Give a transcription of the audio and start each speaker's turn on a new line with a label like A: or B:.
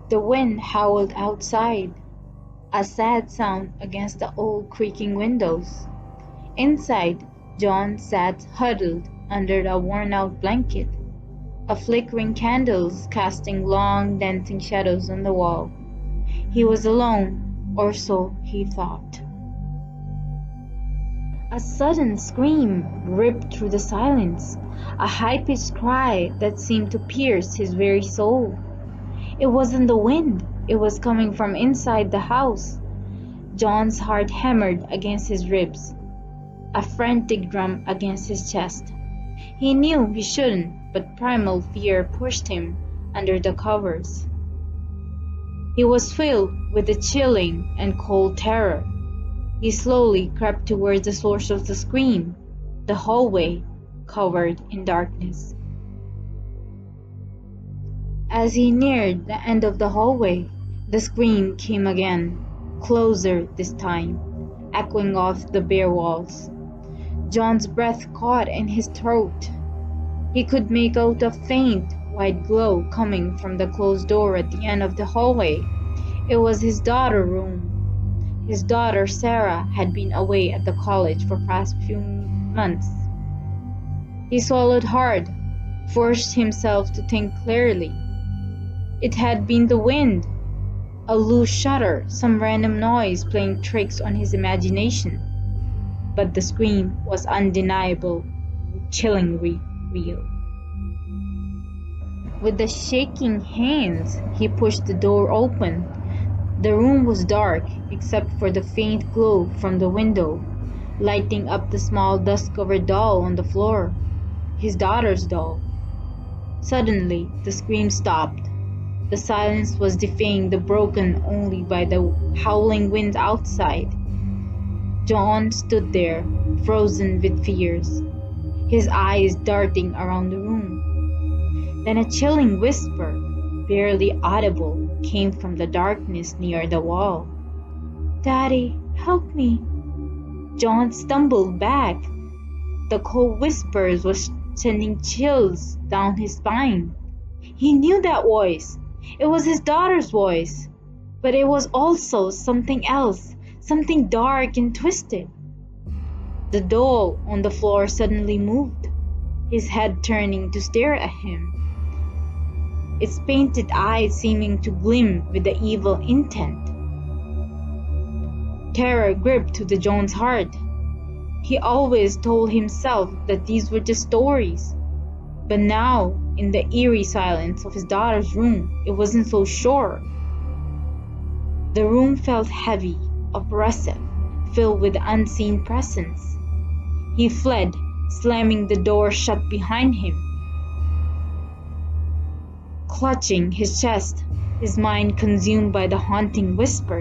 A: The wind howled outside, a sad sound against the old creaking windows. Inside, John sat huddled under a worn-out blanket, a flickering candles casting long dancing shadows on the wall. He was alone, or so he thought. A sudden scream ripped through the silence, a high-pitched cry that seemed to pierce his very soul. It wasn't the wind, it was coming from inside the house. John's heart hammered against his ribs, a frantic drum against his chest. He knew he shouldn't, but primal fear pushed him under the covers. He was filled with a chilling and cold terror. He slowly crept towards the source of the scream, the hallway covered in darkness. As he neared the end of the hallway, the scream came again, closer this time, echoing off the bare walls. John's breath caught in his throat. He could make out a faint, white glow coming from the closed door at the end of the hallway. It was his daughter's room. His daughter Sarah had been away at the college for past few months. He swallowed hard, forced himself to think clearly. It had been the wind, a loose shutter, some random noise playing tricks on his imagination. But the scream was undeniable, chillingly real. With the shaking hands, he pushed the door open. The room was dark, except for the faint glow from the window, lighting up the small dust-covered doll on the floor, his daughter's doll. Suddenly, the scream stopped. The silence was deafening, broken only by the howling wind outside. John stood there, frozen with fears, his eyes darting around the room. Then a chilling whisper, barely audible, came from the darkness near the wall. "Daddy, help me." John stumbled back. The cold whispers was sending chills down his spine. He knew that voice. It was his daughter's voice. But it was also something else, something dark and twisted. The doll on the floor suddenly moved, his head turning to stare at him, its painted eyes seeming to gleam with the evil intent. Terror gripped to John's heart. He always told himself that these were just stories. But now, in the eerie silence of his daughter's room, it wasn't so sure. The room felt heavy, oppressive, filled with unseen presence. He fled, slamming the door shut behind him. Clutching his chest, his mind consumed by the haunting whispers.